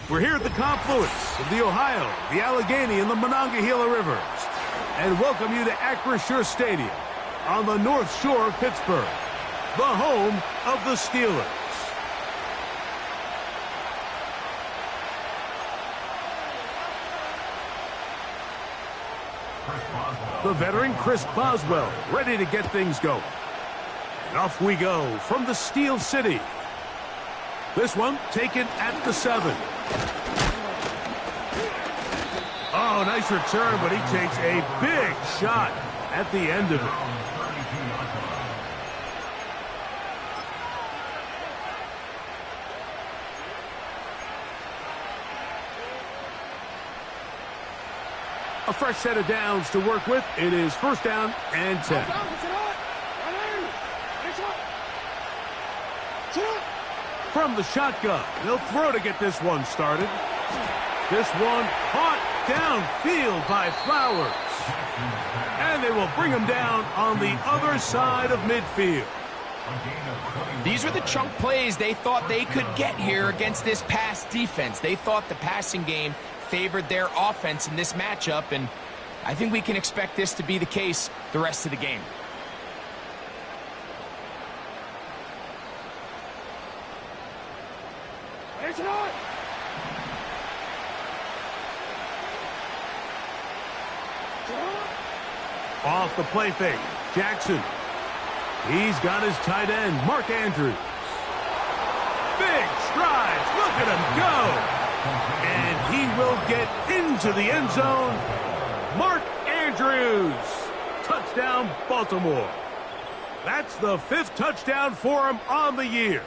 We're here at the confluence of the Ohio, the Allegheny, and the Monongahela Rivers, and welcome you to Acrisure Stadium on the North Shore of Pittsburgh, the home of the Steelers. The veteran Chris Boswell ready to get things going. And off we go from the Steel City. This one taken at the 7. Oh, nice return, but he takes a big shot at the end of it. A fresh set of downs to work with. It is first down and 10. From the shotgun, they'll throw to get this one started. This one caught downfield by Flowers. And they will bring him down on the other side of midfield. These are the chunk plays they thought they could get here against this pass defense. They thought the passing game favored their offense in this matchup, and I think we can expect this to be the case the rest of the game. Off the play fake, Jackson. He's got his tight end, Mark Andrews. Big strides, look at him go. And he will get into the end zone. Mark Andrews. Touchdown, Baltimore. That's the 5th touchdown for him on the year.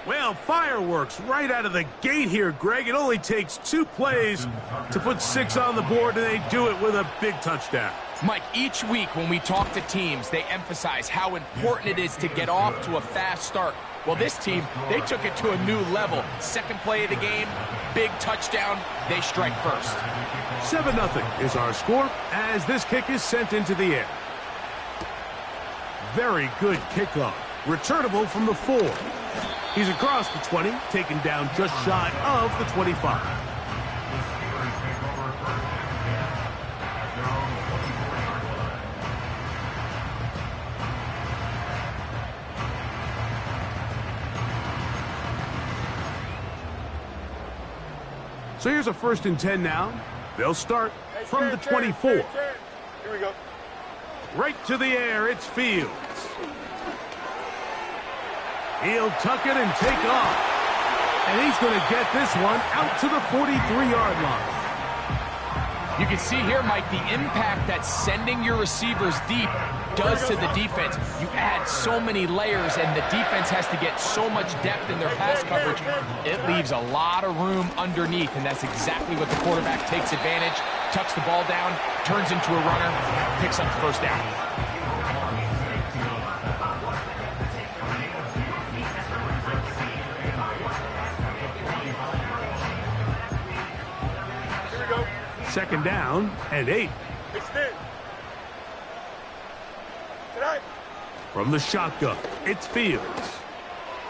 Well, fireworks right out of the gate here, Greg. It only takes 2 plays to put 6 on the board, and they do it with a big touchdown. Mike, each week when we talk to teams, they emphasize how important it is to get off to a fast start. Well, this team, they took it to a new level. Second play of the game, big touchdown, they strike first. 7-0 is our score as this kick is sent into the air. Very good kickoff. Returnable from the 4. He's across the 20, taken down just shy of the 25. So here's a 1st and 10 now. They'll start from the 24. Here we go. Right to the air, it's Fields. He'll tuck it and take off. And he's going to get this one out to the 43-yard line. You can see here, Mike, the impact that sending your receivers deep does to the defense. You add so many layers, and the defense has to get so much depth in their pass coverage. It leaves a lot of room underneath, and that's exactly what the quarterback takes advantage, tucks the ball down, turns into a runner, picks up the first down. Second down and 8. From the shotgun, it's Fields.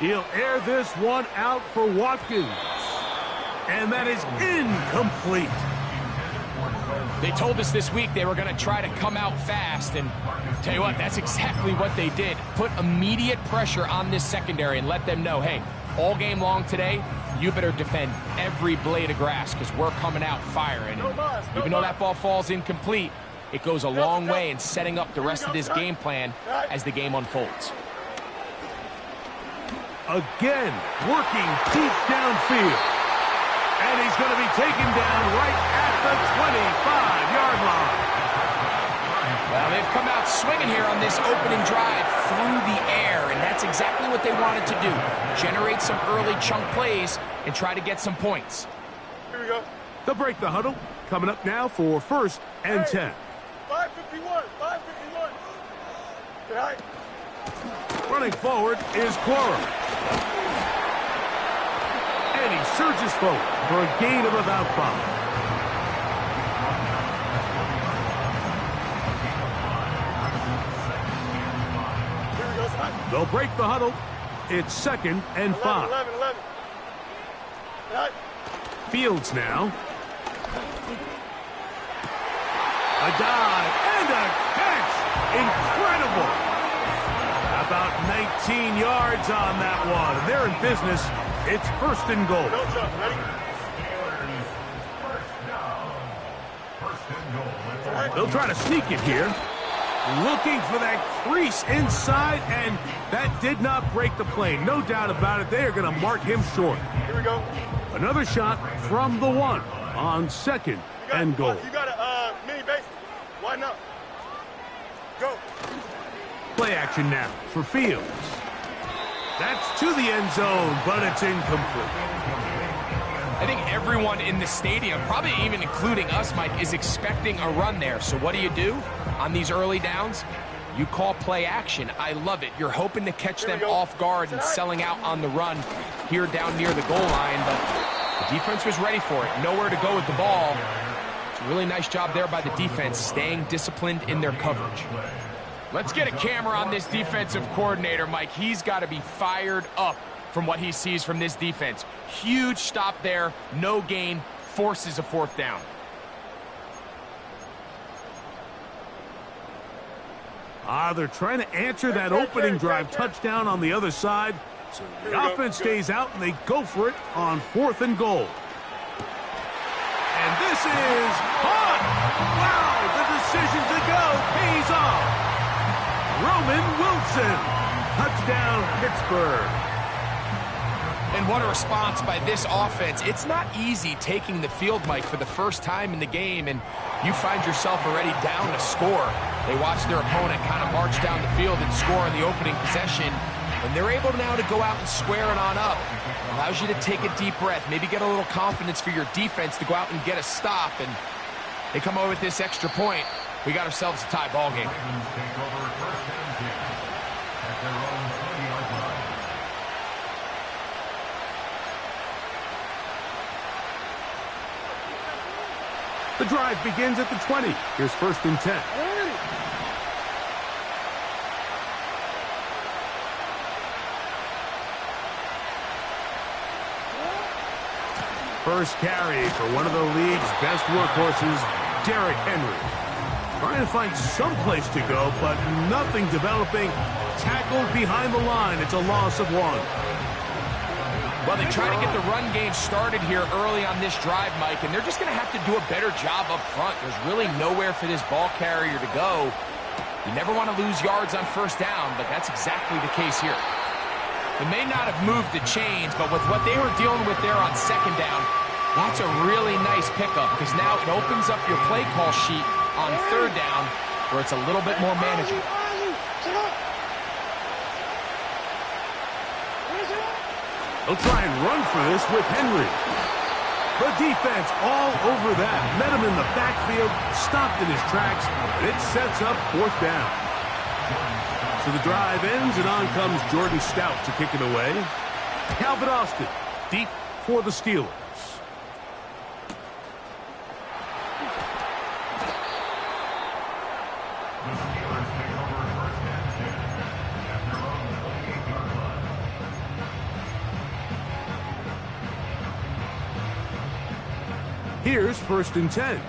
He'll air this one out for Watkins. And that is incomplete. They told us this week they were going to try to come out fast, and tell you what, that's exactly what they did. Put immediate pressure on this secondary and let them know, hey, all game long today, you better defend every blade of grass because we're coming out firing. Even though that ball falls incomplete, it goes a long way in setting up the rest of this game plan as the game unfolds. Again, working deep downfield. And he's going to be taken down right at the 25-yard line. Well, they've come out swinging here on this opening drive through the air, and that's exactly what they wanted to do. Generate some early chunk plays and try to get some points. Here we go. They'll break the huddle. Coming up now for 1st and 10. 551. Right. Running forward is Quorum. And he surges forward for a gain of about 5. They'll break the huddle. It's 2nd and 5. 11. Right. Fields now. A dive and a catch. Incredible. About 19 yards on that one. They're in business. It's 1st and goal. No jump. Ready? They'll try to sneak it here. Looking for that crease inside, and that did not break the play. No doubt about it. They are going to mark him short. Here we go. Another shot from the 1 on 2nd and goal. You got a mini base. Why not? Go. Play action now for Fields. That's to the end zone, but it's incomplete. I think everyone in the stadium, probably even including us, Mike, is expecting a run there. So what do on these early downs? You call play action. I love it. You're hoping to catch them off guard and selling out on the run here down near the goal line, but the defense was ready for it. Nowhere to go with the ball. It's a really nice job there by the defense, staying disciplined in their coverage. Let's get a camera on this defensive coordinator, Mike. He's got to be fired up from what he sees from this defense. Huge stop there, no gain, forces a 4th down. They're trying to answer that opening drive touchdown on the other side. So the offense stays out, and they go for it on 4th and goal. And this is caught. Wow, the decision to go pays off. Roman Wilson. Touchdown, Pittsburgh. And what a response by this offense. It's not easy taking the field, Mike, for the first time in the game, and you find yourself already down a score. They watch their opponent kind of march down the field and score in the opening possession, and they're able now to go out and square it on up. Allows you to take a deep breath, maybe get a little confidence for your defense to go out and get a stop, and they come over with this extra point. We got ourselves a tie ball game. The drive begins at the 20. Here's 1st and 10. First carry for one of the league's best workhorses, Derrick Henry. Trying to find some place to go, but nothing developing. Tackled behind the line. It's a loss of 1. Well, they try to get the run game started here early on this drive, Mike, and they're just going to have to do a better job up front. There's really nowhere for this ball carrier to go. You never want to lose yards on 1st down, but that's exactly the case here. They may not have moved the chains, but with what they were dealing with there on 2nd down, that's a really nice pickup because now it opens up your play call sheet on 3rd down where it's a little bit more manageable. They'll try and run for this with Henry. The defense all over that. Met him in the backfield, stopped in his tracks, and it sets up 4th down. So the drive ends, and on comes Jordan Stout to kick it away. Calvin Austin, deep for the Steelers. Here's 1st and 10.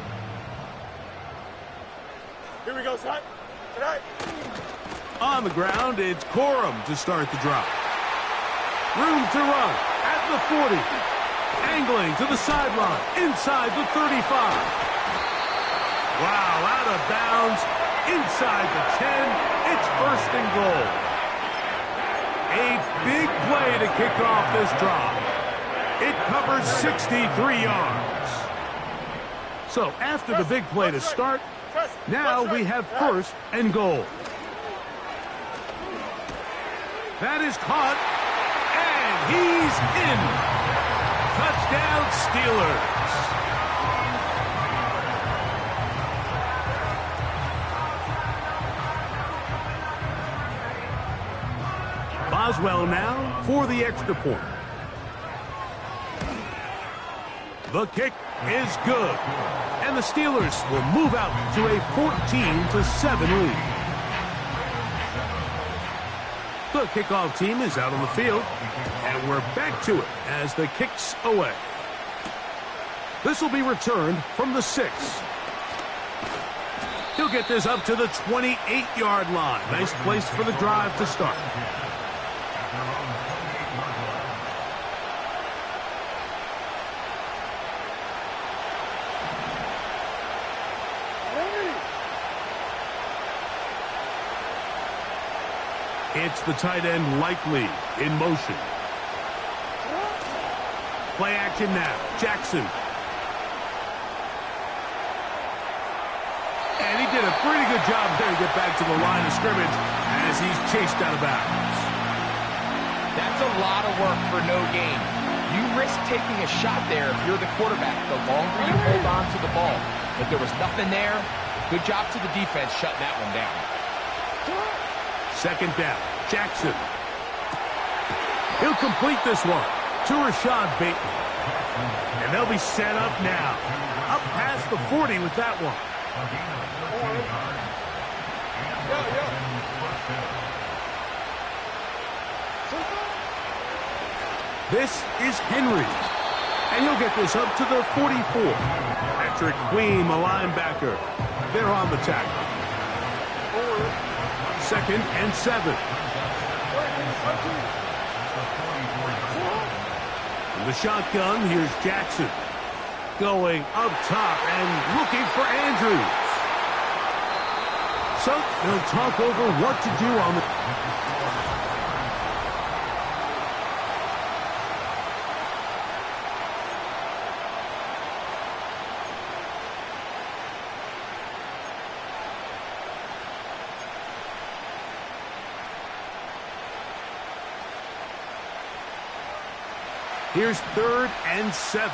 Here we go, son. Tonight. On the ground, it's Corum to start the drive. Room to run at the 40. Angling to the sideline, inside the 35. Wow, out of bounds, inside the 10. It's 1st and goal. A big play to kick off this drive. It covers 63 yards. So after the big play to start, now we have 1st and goal. That is caught, and he's in. Touchdown, Steelers. Boswell now for the extra point. The kick is good, and the Steelers will move out to a 14-7 lead. The kickoff team is out on the field, and we're back to it as the kick's away. This will be returned from the 6. He'll get this up to the 28-yard line. Nice place for the drive to start. It's the tight end Likely in motion. Play action now. Jackson. And he did a pretty good job there to get back to the line of scrimmage as he's chased out of bounds. That's a lot of work for no gain. You risk taking a shot there if you're the quarterback the longer you hold on to the ball. But there was nothing there. Good job to the defense shutting that one down. Second down, Jackson. He'll complete this one to Rashad Bateman. And they'll be set up now. Up past the 40 with that one. This is Henry. And he'll get this up to the 44. Patrick Queen, the linebacker. They're on the tackle. 2nd and 7. In the shotgun, here's Jackson. Going up top and looking for Andrews. So they'll talk over what to do on the... Here's 3rd and 7.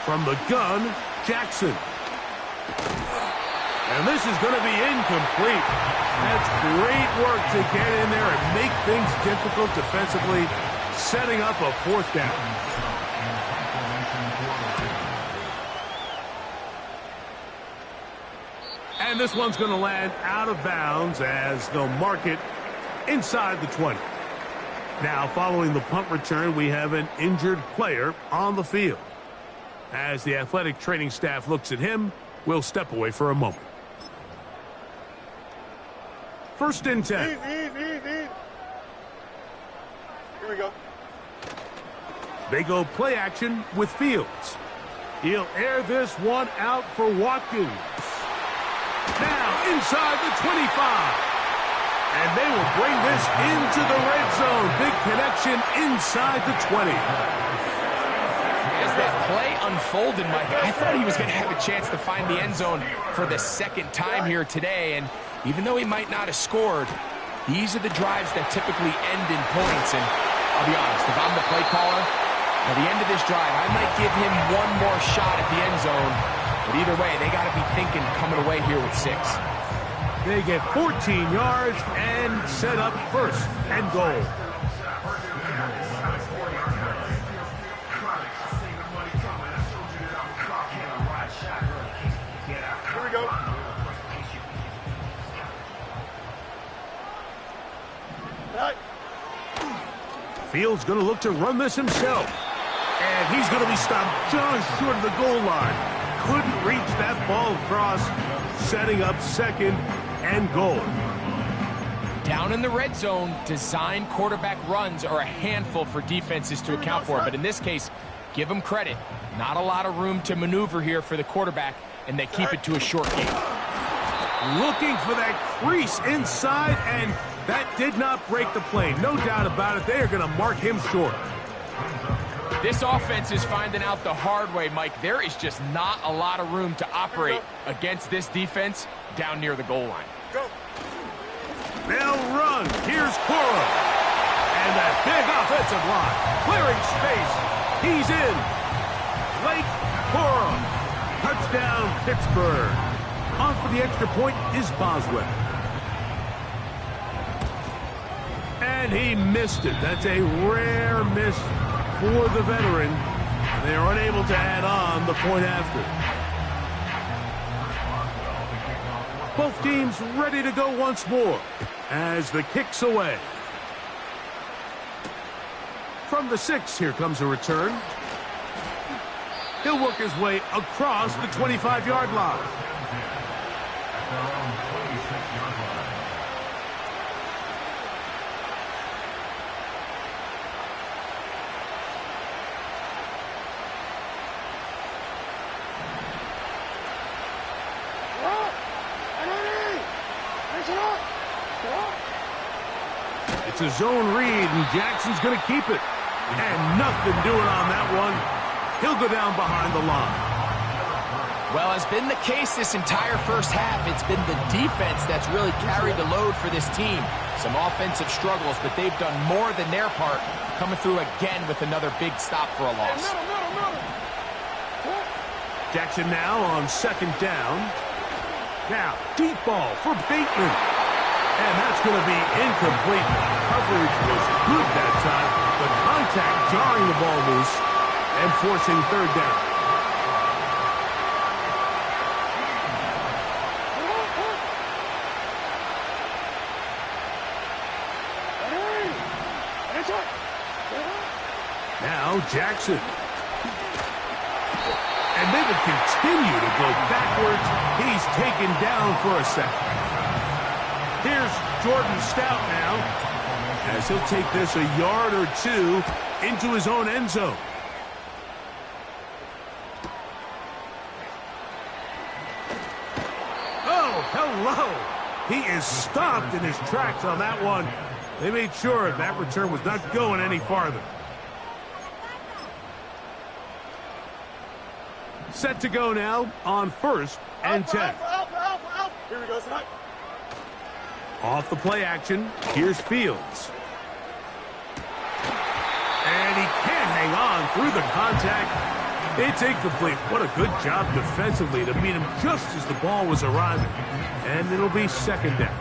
From the gun, Jackson. And this is going to be incomplete. That's great work to get in there and make things difficult defensively, setting up a 4th down. And this one's going to land out of bounds as they'll mark it inside the 20. Now, following the punt return, we have an injured player on the field. As the athletic training staff looks at him, we'll step away for a moment. 1st and 10. Easy. Here we go. They go play action with Fields. He'll air this one out for Watkins. Now inside the 25. And they will bring this into the red zone. Big connection inside the 20. As that play unfolded, Mike, I thought he was going to have a chance to find the end zone for the 2nd time here today. And even though he might not have scored, these are the drives that typically end in points. And I'll be honest, if I'm the play caller, at the end of this drive, I might give him one more shot at the end zone. But either way, they got to be thinking coming away here with 6. They get 14 yards and set up 1st and goal. Here we go. Right. Fields going to look to run this himself. And he's going to be stopped just short of the goal line. Couldn't reach that ball across, setting up 2nd and goal. Down in the red zone, design quarterback runs are a handful for defenses to account for. But in this case, give them credit. Not a lot of room to maneuver here for the quarterback, and they keep it to a short game. Looking for that crease inside, and that did not break the play. No doubt about it. They are going to mark him short. This offense is finding out the hard way, Mike. There is just not a lot of room to operate against this defense down near the goal line. Go. They'll run. Here's Cora. And that big offensive line. Clearing space. He's in. Blake Cora. Touchdown, Pittsburgh. On for the extra point is Boswell. And he missed it. That's a rare miss for the veteran. They are unable to add on the point after. Both teams ready to go once more as the kick's away. From the 6, here comes a return. He'll work his way across the 25-yard line. It's a zone read, and Jackson's going to keep it. And nothing doing on that one. He'll go down behind the line. Well, as been the case this entire first half, it's been the defense that's really carried the load for this team. Some offensive struggles, but they've done more than their part, coming through again with another big stop for a loss. Jackson now on 2nd down. Now, deep ball for Bateman. And that's going to be incomplete. Coverage was good that time. The contact jarring the ball loose and forcing 3rd down. Now Jackson. And they would continue to go backwards. He's taken down for a second. Here's Jordan Stout now, as he'll take this a yard or 2 into his own end zone. Oh, hello. He is stopped in his tracks on that one. They made sure that return was not going any farther. Set to go now on 1st and 10. Here we go, Scott. Off the play action, here's Fields. And he can't hang on through the contact. It's incomplete. What a good job defensively to meet him just as the ball was arriving. And it'll be 2nd down.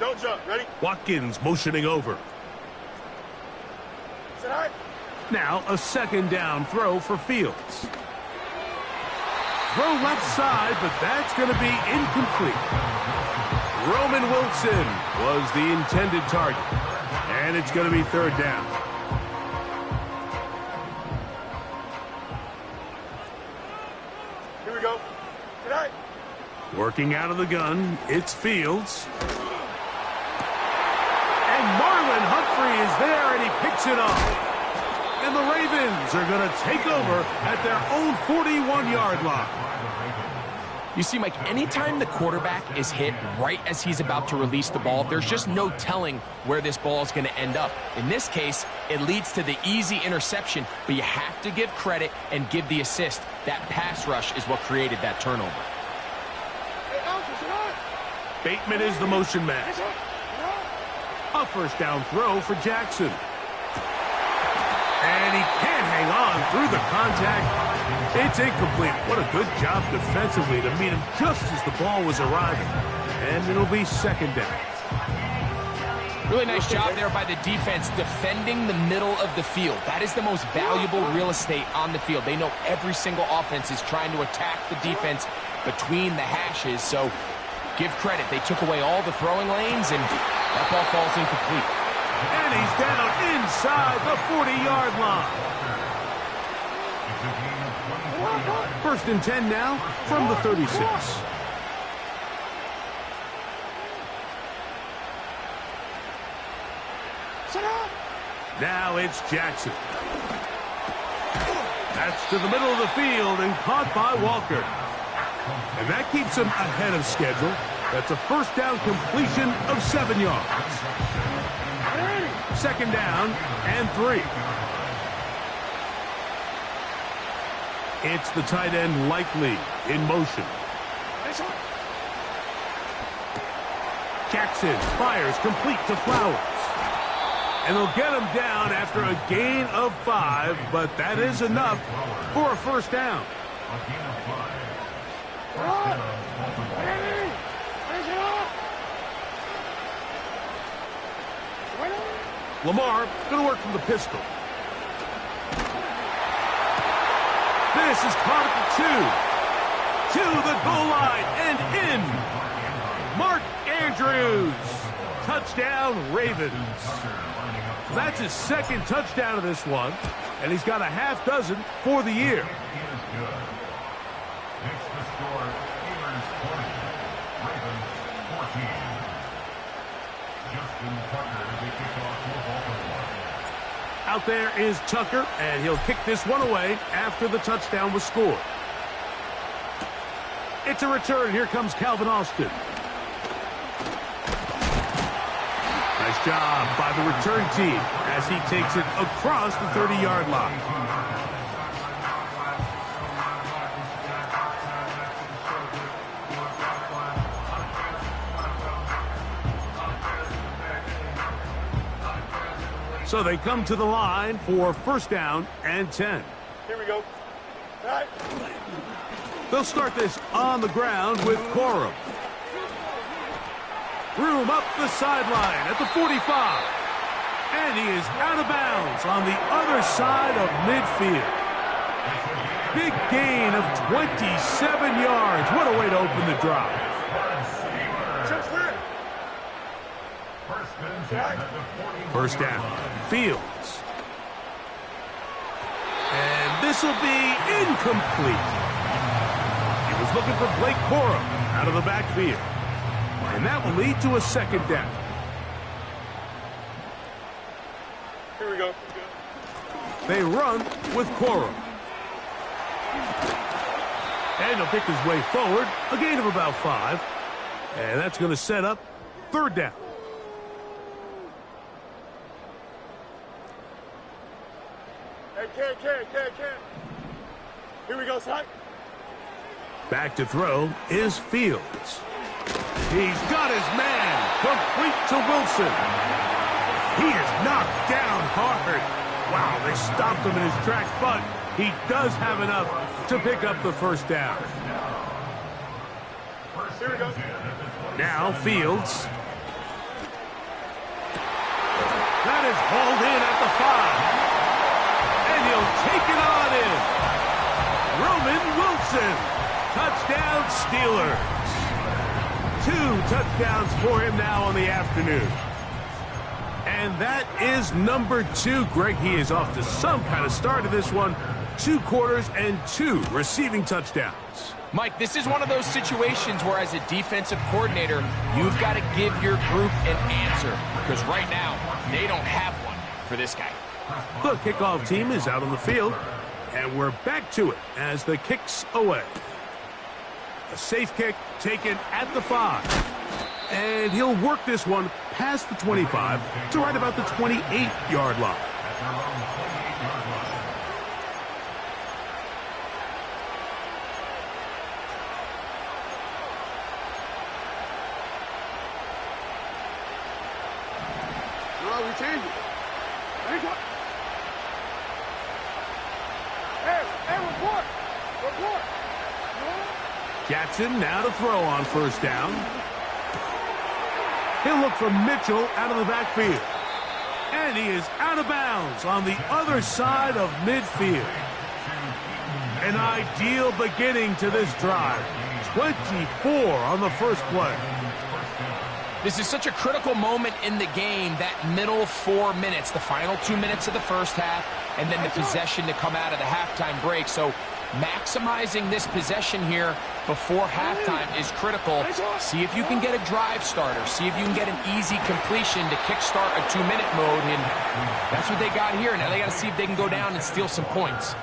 Don't jump. Ready? Watkins motioning over. Sit high. Now a 2nd down throw for Fields. Throw left side, but that's going to be incomplete. Roman Wilson was the intended target. And it's going to be 3rd down. Here we go. Good night. Working out of the gun, it's Fields. And Marlon Humphrey is there, and he picks it off. And the Ravens are going to take over at their own 41-yard line. You see, Mike, anytime the quarterback is hit right as he's about to release the ball, there's just no telling where this ball is going to end up. In this case, it leads to the easy interception, but you have to give credit and give the assist. That pass rush is what created that turnover. Bateman is the motion man. A 1st down throw for Jackson. And he can't hang on through the contact. It's incomplete. What a good job defensively to meet him just as the ball was arriving. And it'll be 2nd down. Really nice job there by the defense defending the middle of the field. That is the most valuable real estate on the field. They know every single offense is trying to attack the defense between the hashes. So give credit. They took away all the throwing lanes, and that ball falls incomplete. And he's down inside the 40-yard line. 1st and 10 now from the 36. Now it's Jackson. That's to the middle of the field and caught by Walker. And that keeps him ahead of schedule. That's a 1st down completion of 7 yards. 2nd down and 3. It's the tight end Likely in motion. Jackson fires complete to Flowers. And they'll get him down after a gain of 5, but that is enough for a 1st down. Lamar going to work from the pistol. This This is caught at the 2. To the goal line and in. Mark Andrews. Touchdown, Ravens. That's his second touchdown of this one, and he's got a half dozen for the year. Out there is Tucker, and he'll kick this one away after the touchdown was scored. It's a return. Here comes Calvin Austin. Nice job by the return team as he takes it across the 30-yard line. So they come to the line for first down and 10. Here we go. All right. They'll start this on the ground with Corum. Room up the sideline at the 45. And he is out of bounds on the other side of midfield. Big gain of 27 yards. What a way to open the drive. First down. Fields. And this will be incomplete. He was looking for Blake Corum out of the backfield. And that will lead to a second down. Here we go. They run with Corum. And he'll pick his way forward. A gain of about 5. And that's going to set up third down. Hey, here we go, son. Back to throw is Fields. He's got his man. Complete to Wilson. He is knocked down hard. Wow, they stopped him in his tracks, but he does have enough to pick up the first down. Here we go. Now Fields. That is hauled in at the 5. And he'll take it on in. Roman Wilson. Touchdown Steelers. 2 touchdowns for him now on the afternoon. And that is number 2. Greg, he is off to some kind of start to this one. 2 quarters and 2 receiving touchdowns. Mike, this is one of those situations where as a defensive coordinator, you've got to give your group an answer. Because right now, they don't have one for this guy. The kickoff team is out on the field. And we're back to it as the kick's away. A safe kick taken at the 5. And he'll work this one past the 25 to right about the 28-yard line. No, we change it. Hey, report. Jackson now to throw on first down. He'll look for Mitchell out of the backfield. And he is out of bounds on the other side of midfield. An ideal beginning to this drive. 24 on the first play. This is such a critical moment in the game, that middle 4 minutes, the final 2 minutes of the first half, and then the possession to come out of the halftime break. So maximizing this possession here before halftime is critical. See if you can get a drive starter. See if you can get an easy completion to kickstart a 2-minute mode, and that's what they got here. Now they got to see if they can go down and steal some points.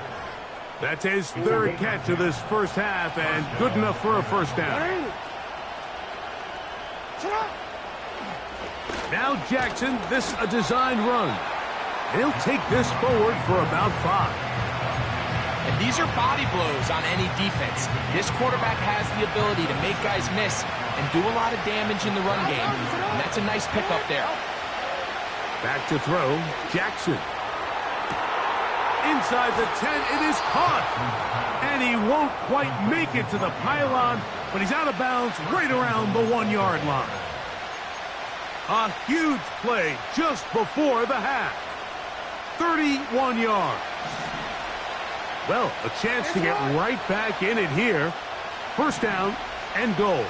That's his third catch of this first half, and good enough for a first down. Now Jackson, this a designed run. He'll take this forward for about 5. And these are body blows on any defense. This quarterback has the ability to make guys miss and do a lot of damage in the run game. And that's a nice pickup there. Back to throw, Jackson. Inside the 10, it is caught. And he won't quite make it to the pylon, but he's out of bounds right around the 1-yard line. A huge play just before the half. 31 yards. Well, a chance to get right back in it here. First down and goal.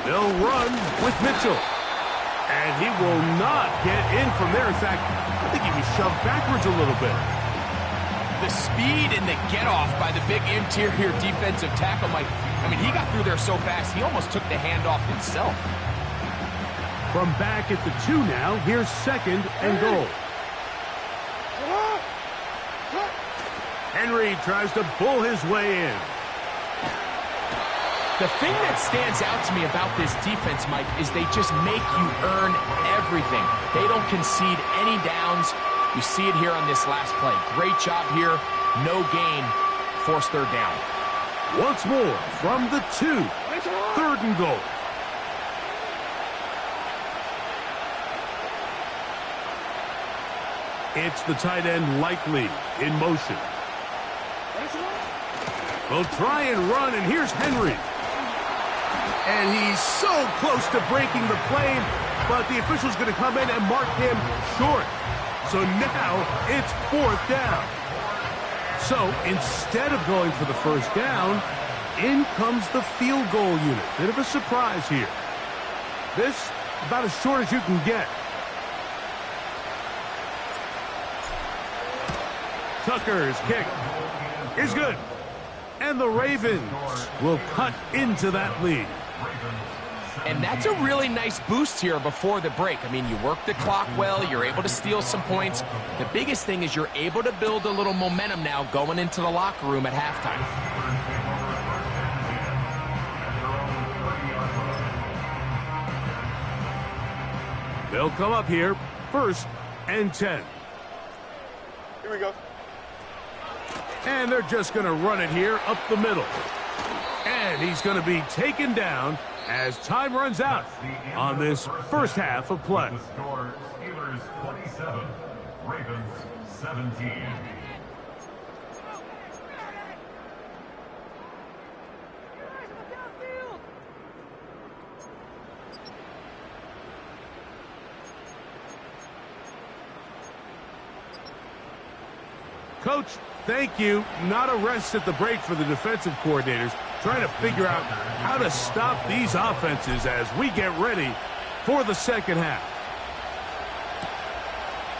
They'll run with Mitchell. And he will not get in from there. In fact, I think he was shoved backwards a little bit. The speed and the get-off by the big interior defensive tackle, Mike. I mean, he got through there so fast, he almost took the handoff himself. From back at the 2 now, here's second and goal. Henry tries to bull his way in. The thing that stands out to me about this defense, Mike, is they just make you earn everything. They don't concede any downs. You see it here on this last play. Great job here. No gain. Forced third down. Once more from the 2. Third and goal. It's the tight end Likely in motion. They'll try and run, and here's Henry. And he's so close to breaking the plane, but the official's going to come in and mark him short. So now it's fourth down. So instead of going for the first down, in comes the field goal unit. Bit of a surprise here. This about as short as you can get. Tucker's kick is good. And the Ravens will cut into that lead. And that's a really nice boost here before the break. I mean, you work the clock well. You're able to steal some points. The biggest thing is you're able to build a little momentum now going into the locker room at halftime. They'll come up here, first and 10. Here we go. And they're just going to run it here up the middle. And he's going to be taken down as time runs out on this first half of play. The score, Steelers 27, Ravens 17. Coach, thank you. Not a rest at the break for the defensive coordinators, trying to figure out how to stop these offenses as we get ready for the second half.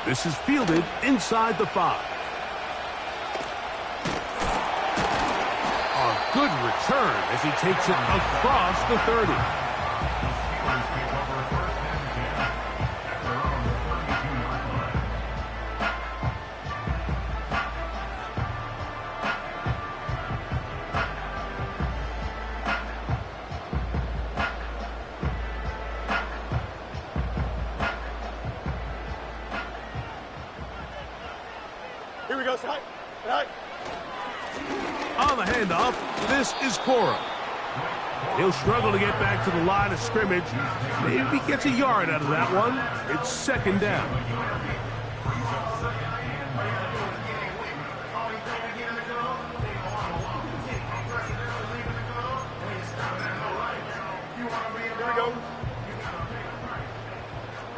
This is fielded inside the 5. A good return as he takes it across the 30. Here we go, side. Side. On the handoff, this is Cora. He'll struggle to get back to the line of scrimmage. Maybe gets a yard out of that one. It's second down. Here we go.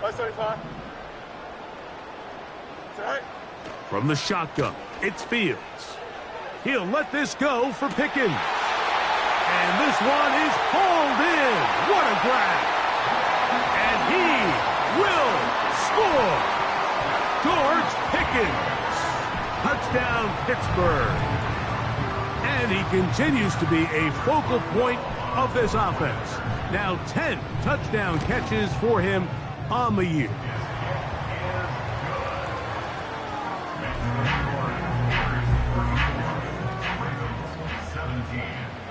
575. Side. From the shotgun, it's Fields. He'll let this go for Pickens. And this one is hauled in. What a grab. And he will score. George Pickens. Touchdown, Pittsburgh. And he continues to be a focal point of this offense. Now 10 touchdown catches for him on the year.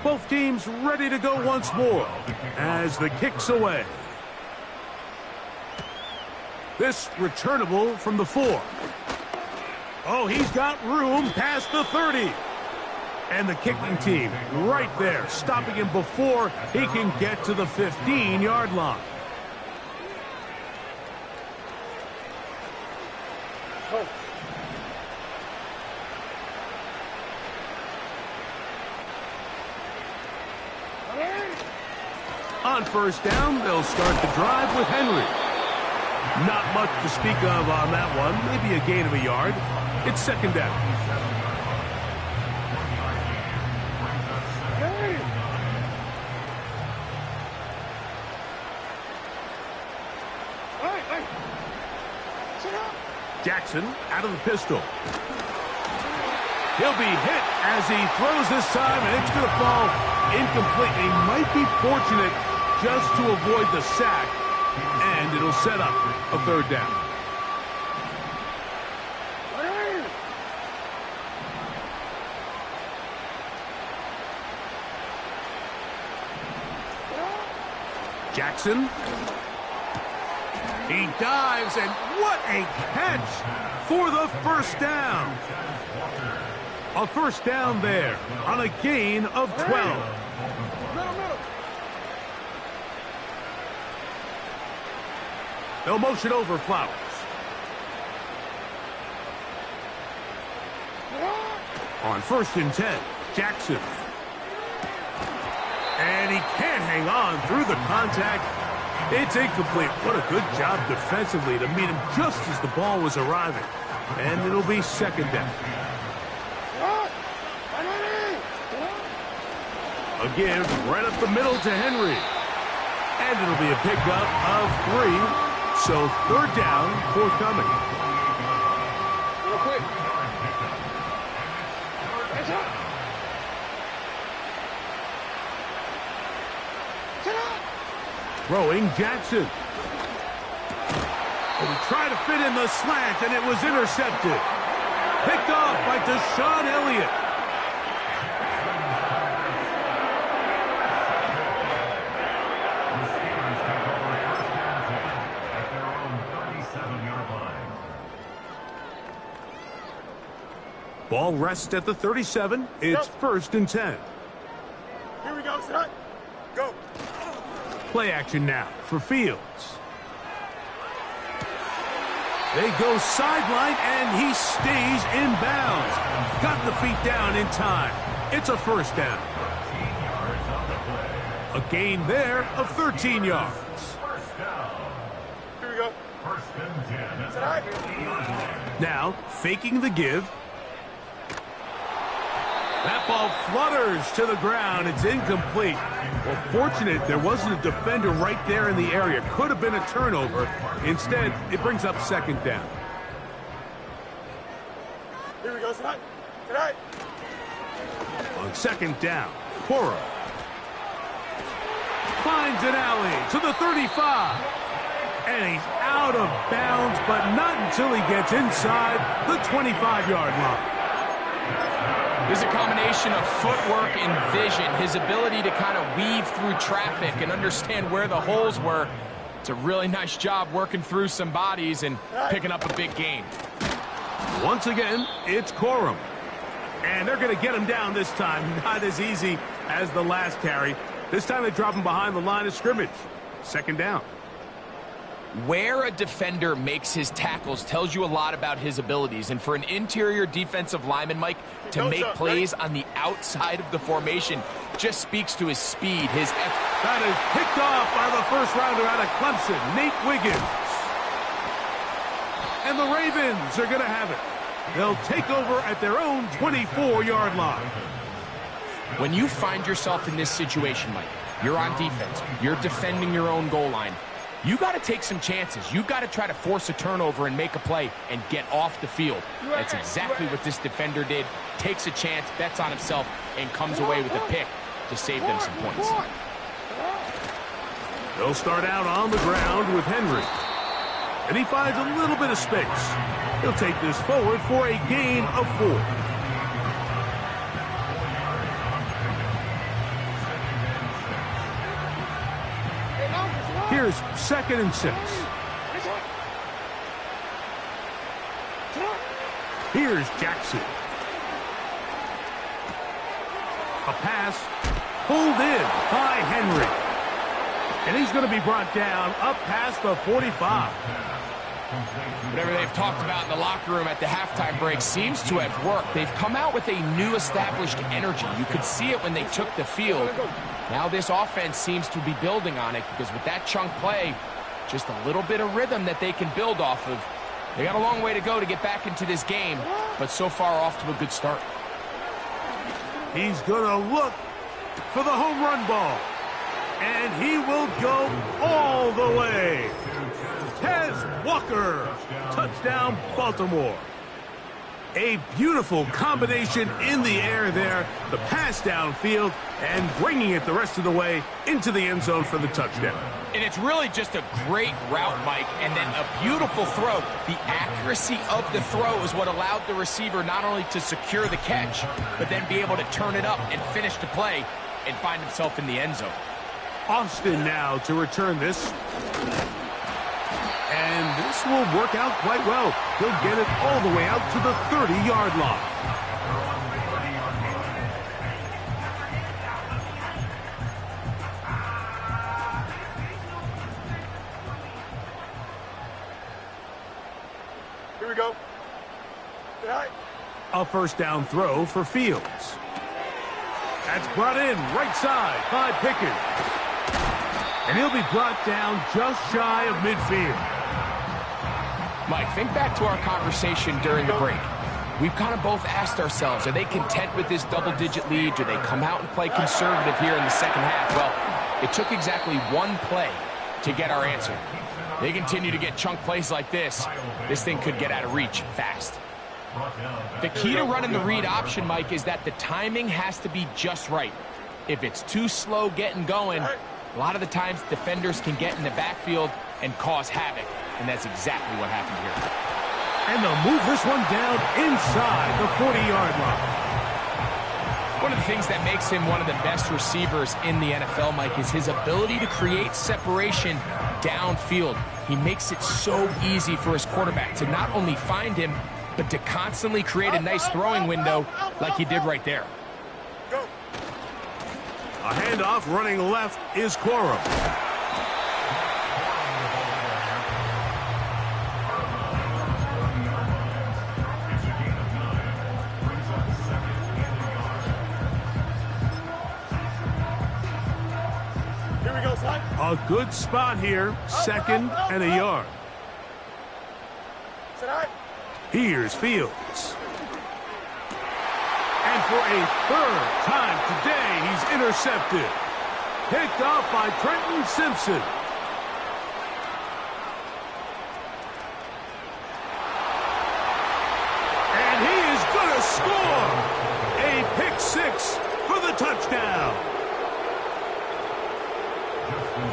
Both teams ready to go once more as the kick's away. This returnable from the 4. Oh, he's got room past the 30. And the kicking team right there, stopping him before he can get to the 15-yard line. On first down, they'll start the drive with Henry. Not much to speak of on that one. Maybe a gain of a yard. It's second down. Jackson out of the pistol. He'll be hit as he throws this time, and it's going to fall incomplete. He might be fortunate just to avoid the sack, and it'll set up a third down. Jackson. He dives, and what a catch for the first down. A first down there on a gain of 12. They'll motion over Flowers. On 1st and 10, Jackson. And he can't hang on through the contact. It's incomplete. What a good job defensively to meet him just as the ball was arriving. And it'll be second down. Again, right up the middle to Henry. And it'll be a pickup of 3. So third down, forthcoming. Real quick. Throwing Jackson. And he tried to fit in the slant, and it was intercepted. Picked off by Deshaun Elliott. Ball rests at the 37. It's 1st and 10. Here we go, son. Go. Play action now for Fields. They go sideline, and he stays in bounds. Got the feet down in time. It's a first down. A gain there of 13 yards. Here we go. Now, faking the give. That ball flutters to the ground. It's incomplete. Well, fortunate there wasn't a defender right there in the area. Could have been a turnover. Instead, it brings up second down. Here we go, son. Tonight. On second down, Cora finds an alley to the 35. And he's out of bounds, but not until he gets inside the 25-yard line. There's a combination of footwork and vision, his ability to kind of weave through traffic and understand where the holes were. It's a really nice job working through some bodies and picking up a big gain. Once again, it's Corum. And they're going to get him down this time. Not as easy as the last carry. This time they drop him behind the line of scrimmage. Second down. Where a defender makes his tackles tells you a lot about his abilities. And for an interior defensive lineman, Mike, to make plays on the outside of the formation just speaks to his speed, his effort. That is picked off by the first rounder out of Clemson, Nate Wiggins. And the Ravens are going to have it. They'll take over at their own 24-yard line. When you find yourself in this situation, Mike, you're on defense, you're defending your own goal line, you got to take some chances. You've got to try to force a turnover and make a play and get off the field. That's exactly what this defender did. Takes a chance, bets on himself, and comes away with a pick to save them some points. They'll start out on the ground with Henry. And he finds a little bit of space. He'll take this forward for a gain of 4. Here's 2nd and 6. Here's Jackson. A pass pulled in by Henry. And he's going to be brought down up past the 45. Whatever they've talked about in the locker room at the halftime break seems to have worked. They've come out with a new established energy. You could see it when they took the field. Now this offense seems to be building on it because with that chunk play, Just a little bit of rhythm that they can build off of. They got a long way to go to get back into this game, but so far off to a good start. He's going to look for the home run ball. And he will go all the way. Tez Walker. Touchdown, Baltimore. A beautiful combination in the air there. The pass downfield and bringing it the rest of the way into the end zone for the touchdown. And it's really just a great route, Mike, and then a beautiful throw. The accuracy of the throw is what allowed the receiver not only to secure the catch, but then be able to turn it up and finish the play and find himself in the end zone. Austin now to return this. And this will work out quite well. He'll get it all the way out to the 30-yard line. Here we go. Good night. A first down throw for Fields. That's brought in right side by Pickens. And he'll be brought down just shy of midfield. Mike, think back to our conversation during the break. We've kind of both asked ourselves, are they content with this double-digit lead? Do they come out and play conservative here in the second half? Well, it took exactly one play to get our answer. They continue to get chunk plays like this. This thing could get out of reach fast. The key to running the read option, Mike, is that the timing has to be just right. If it's too slow getting going, a lot of the times defenders can get in the backfield and cause havoc, and that's exactly what happened here. And they'll move this one down inside the 40-yard line. One of the things that makes him one of the best receivers in the NFL, Mike, is his ability to create separation downfield. He makes it so easy for his quarterback to not only find him, but to constantly create a nice throwing window like he did right there. A handoff running left is Corum. Here we go, son. A good spot here, second and a yard. Sit high. Here's Fields. And for a third time today, he's intercepted. Picked off by Trenton Simpson. And he is going to score. A pick six for the touchdown.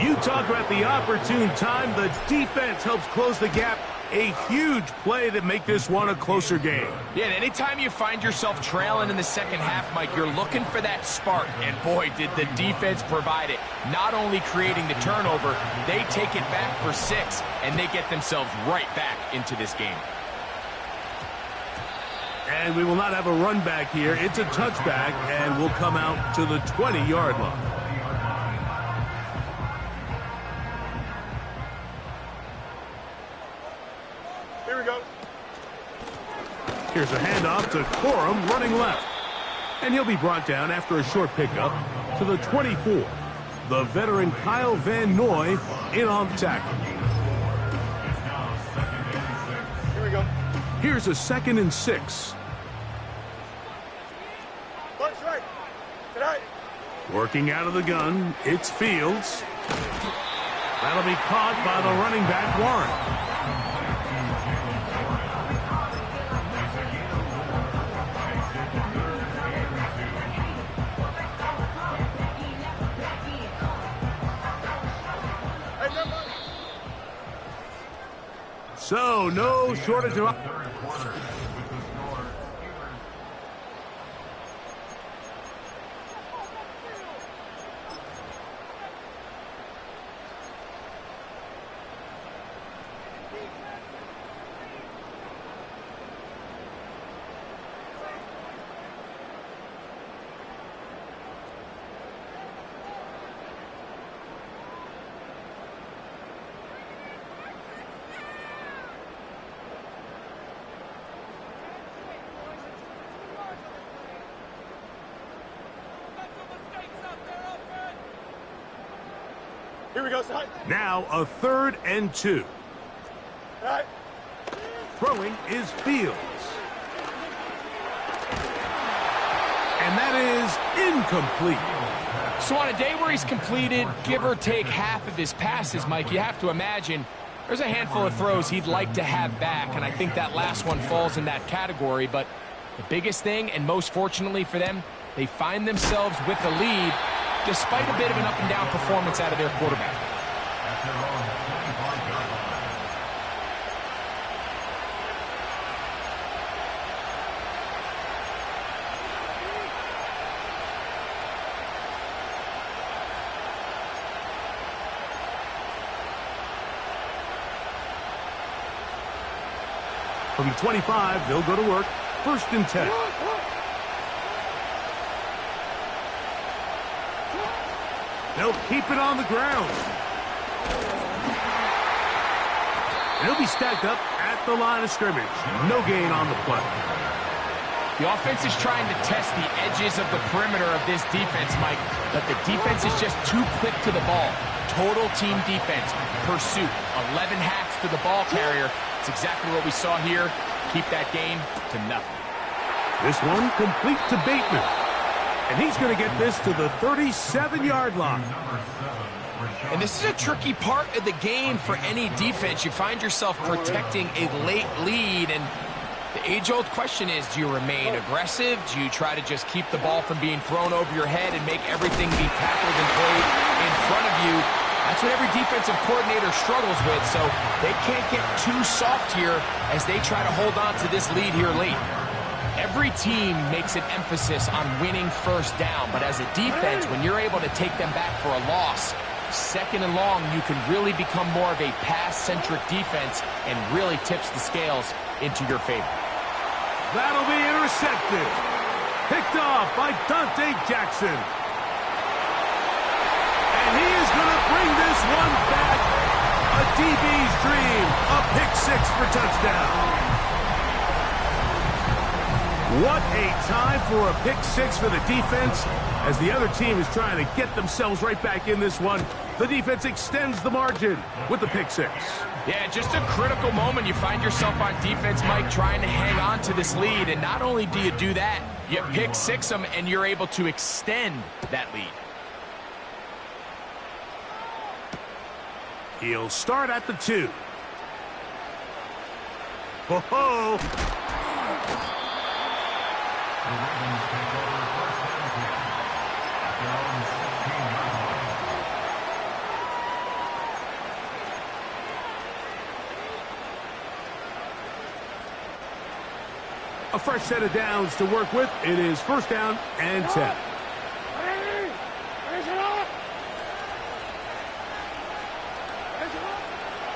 You talk about the opportune time. The defense helps close the gap. A huge play that make this one a closer game. Yeah, and anytime you find yourself trailing in the second half, Mike, you're looking for that spark. And boy, did the defense provide it. Not only creating the turnover, they take it back for 6, and they get themselves right back into this game. And we will not have a run back here. It's a touchback, and will come out to the 20-yard line. Here we go. Here's a handoff to Corum running left. And he'll be brought down after a short pickup to the 24. The veteran Kyle Van Noy in on tackle. Here we go. Here's a 2nd and 6. Left right. Good night. Working out of the gun, it's Fields. That'll be caught by the running back, Warren. So, no shortage of... we go, son. Now a 3rd and 2. All right. Throwing is Fields. And that is incomplete. So on a day where he's completed, give or take half of his passes, Mike, you have to imagine there's a handful of throws he'd like to have back, and I think that last one falls in that category. But the biggest thing, and most fortunately for them, they find themselves with the lead despite a bit of an up-and-down performance out of their quarterback. From the 25, they'll go to work. 1st and 10. They'll keep it on the ground. And he'll be stacked up at the line of scrimmage. No gain on the play. The offense is trying to test the edges of the perimeter of this defense, Mike, but the defense is just too quick to the ball. Total team defense, pursuit, 11 hacks to the ball carrier. It's exactly what we saw here. Keep that game to nothing. This one complete to Bateman. And he's going to get this to the 37-yard line. And this is a tricky part of the game for any defense. You find yourself protecting a late lead, and the age-old question is, do you remain aggressive? Do you try to just keep the ball from being thrown over your head and make everything be tackled and played in front of you? That's what every defensive coordinator struggles with, so they can't get too soft here as they try to hold on to this lead here late. Every team makes an emphasis on winning first down, but as a defense, when you're able to take them back for a loss, 2nd and long, you can really become more of a pass-centric defense and really tips the scales into your favor. That'll be intercepted. Picked off by Dante Jackson. And he is going to bring this one back. A DB's dream. A pick-6 for touchdown. What a time for a pick-6 for the defense as the other team is trying to get themselves right back in this one. The defense extends the margin with the pick-6. Yeah, just a critical moment. You find yourself on defense, Mike, trying to hang on to this lead. And not only do you do that, you pick-6 them and you're able to extend that lead. He'll start at the 2. Ho-ho! A fresh set of downs to work with. It is 1st down and 10.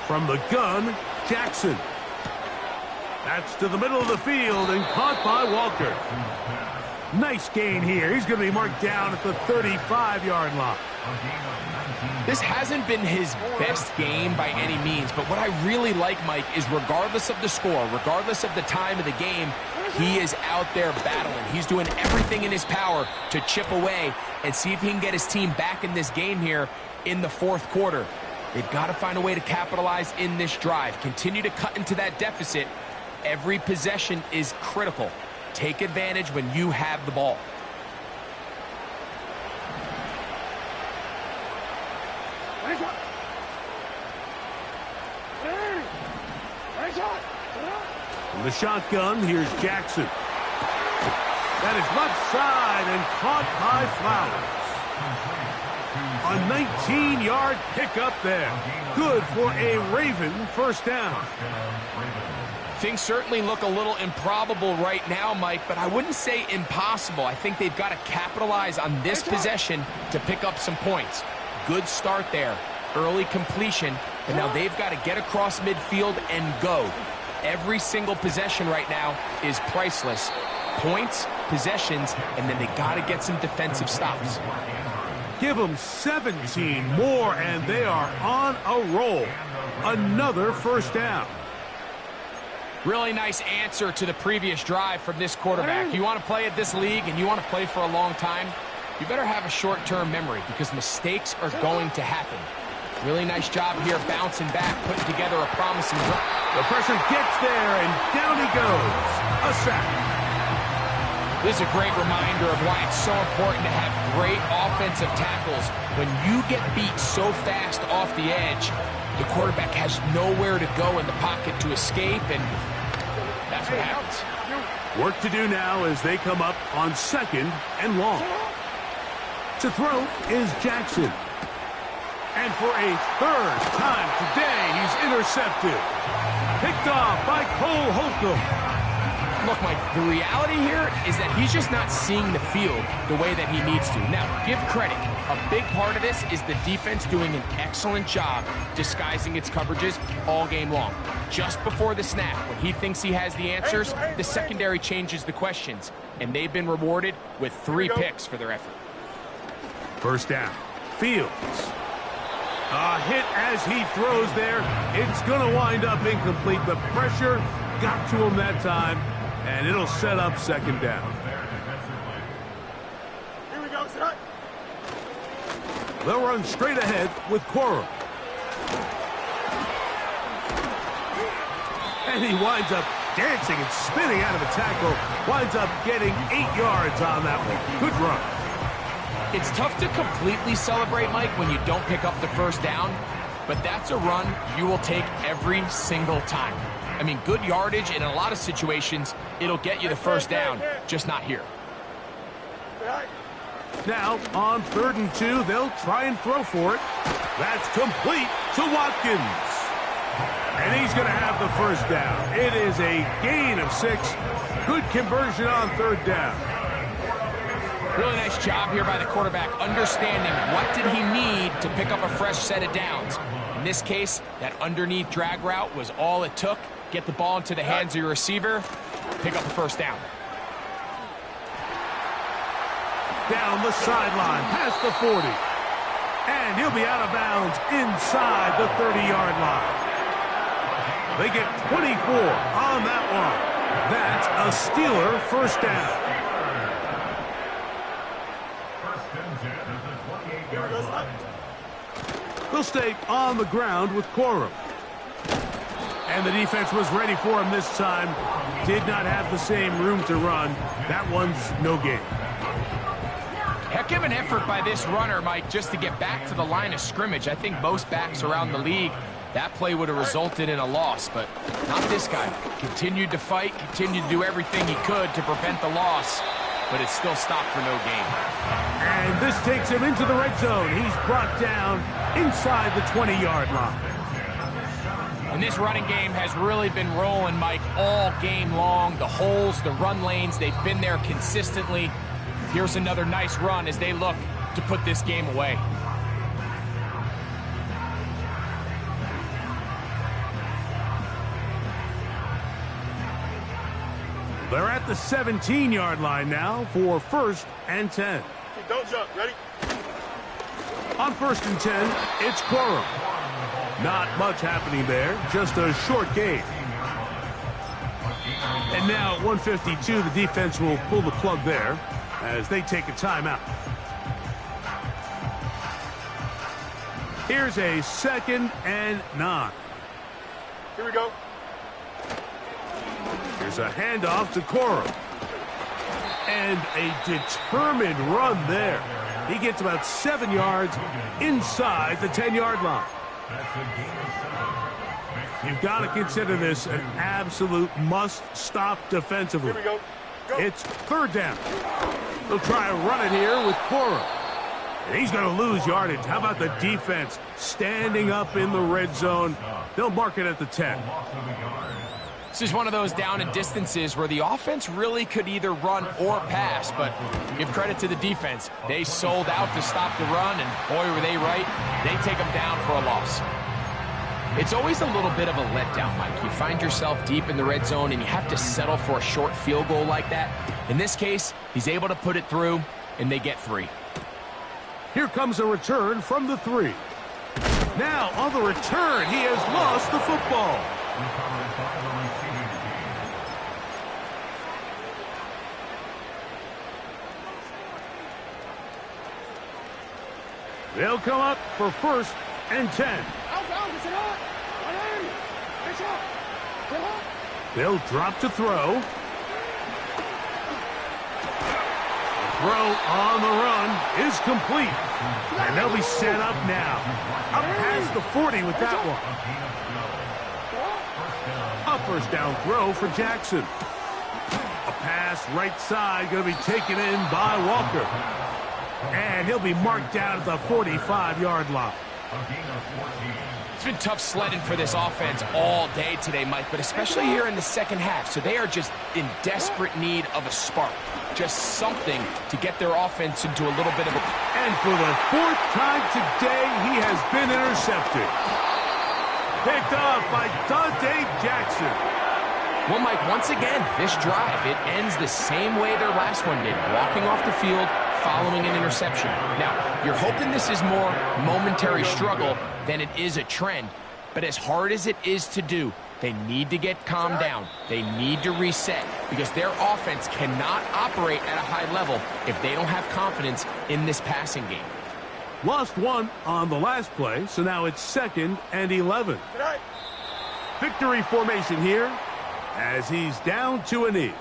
From the gun, Jackson. That's to the middle of the field and caught by Walker. Nice gain here. He's going to be marked down at the 35-yard line. This hasn't been his best game by any means, but what I really like, Mike, is regardless of the score, regardless of the time of the game, he is out there battling. He's doing everything in his power to chip away and see if he can get his team back in this game here in the 4th quarter. They've got to find a way to capitalize in this drive. Continue to cut into that deficit. Every possession is critical. Take advantage when you have the ball. From the shotgun, here's Jackson. That is left side and caught by Flowers. A 19-yard pickup there. Good for a Raven 1st down. Things certainly look a little improbable right now, Mike, but I wouldn't say impossible. I think they've got to capitalize on this possession to pick up some points. Good start there. Early completion, but now they've got to get across midfield and go. Every single possession right now is priceless. Points, possessions, and then they got to get some defensive stops. Give them 17 more, and they are on a roll. Another 1st down. Really nice answer to the previous drive from this quarterback. You want to play at this league and you want to play for a long time, you better have a short-term memory because mistakes are going to happen. Really nice job here bouncing back, putting together a promising run. The pressure gets there, and down he goes. A sack. This is a great reminder of why it's so important to have great offensive tackles. When you get beat so fast off the edge, the quarterback has nowhere to go in the pocket to escape, and that's what happens. Work to do now as they come up on 2nd and long. To throw is Jackson. And for a 3rd time today, he's intercepted. Picked off by Cole Holcomb. Look, Mike, the reality here is that he's just not seeing the field the way that he needs to. Now, give credit. A big part of this is the defense doing an excellent job disguising its coverages all game long. Just before the snap, when he thinks he has the answers, the secondary changes the questions, and they've been rewarded with 3 picks for their effort. 1st down. Fields. A hit as he throws there. It's going to wind up incomplete. The pressure got to him that time, and it'll set up 2nd down. Here we go, son. They'll run straight ahead with Quorum. And he winds up dancing and spinning out of the tackle. Winds up getting 8 yards on that one. Good run. It's tough to completely celebrate, Mike, when you don't pick up the 1st down, but that's a run you will take every single time. I mean, good yardage, and in a lot of situations, it'll get you the 1st down, just not here. Now, on 3rd and 2, they'll try and throw for it. That's complete to Watkins. And he's going to have the 1st down. It is a gain of 6. Good conversion on 3rd down. Really nice job here by the quarterback, understanding what did he need to pick up a fresh set of downs. In this case, that underneath drag route was all it took. Get the ball into the hands of your receiver, pick up the 1st down. Down the sideline, past the 40. And he'll be out of bounds inside the 30-yard line. They get 24 on that one. That's a Steeler 1st down. They'll stay on the ground with Quorum. And the defense was ready for him this time. Did not have the same room to run. That one's no gain. Heck of an effort by this runner, Mike, just to get back to the line of scrimmage. I think most backs around the league, that play would have resulted in a loss, but not this guy. Continued to fight, continued to do everything he could to prevent the loss, but it still stopped for no gain. And this takes him into the red zone. He's brought down inside the 20-yard line. And this running game has really been rolling, Mike, all game long. The holes, the run lanes, they've been there consistently. Here's another nice run as they look to put this game away. They're at the 17-yard line now for 1st and 10. Don't jump. Ready? On 1st and 10, it's Quorum. Not much happening there, just a short gain. And now at 152, the defense will pull the plug there as they take a timeout. Here's a 2nd and 9. Here we go. Here's a handoff to Quorum. And a determined run there. He gets about 7 yards inside the 10-yard line. You've got to consider this an absolute must-stop defensively. Here we go. Go. It's 3rd down. They'll try to run it here with Quorum. And he's going to lose yardage. How about the defense standing up in the red zone? They'll mark it at the 10. This is one of those down and distances where the offense really could either run or pass, but give credit to the defense. They sold out to stop the run, and boy, were they right. They take them down for a loss. It's always a little bit of a letdown, Mike. You find yourself deep in the red zone, and you have to settle for a short field goal like that. In this case, he's able to put it through, and they get 3. Here comes a return from the 3. Now, on the return, he has lost the football. They'll come up for 1st and 10. They'll drop to throw. The throw on the run is complete. And they'll be set up now. Up past the 40 with that one. A first down throw for Jackson. A pass right side going to be taken in by Walker. And he'll be marked down at the 45-yard line. It's been tough sledding for this offense all day today, Mike, but especially here in the second half. So they are just in desperate need of a spark. Just something to get their offense into a little bit of a... And for the 4th time today, he has been intercepted. Picked up by Dante Jackson. Well, Mike, once again, this drive, it ends the same way their last one did, walking off the field, following an interception. Now, you're hoping this is more momentary struggle than it is a trend, but as hard as it is to do, they need to get calmed down. They need to reset because their offense cannot operate at a high level if they don't have confidence in this passing game. Lost one on the last play, so now it's 2nd and 11. Victory formation here as he's down to a knee.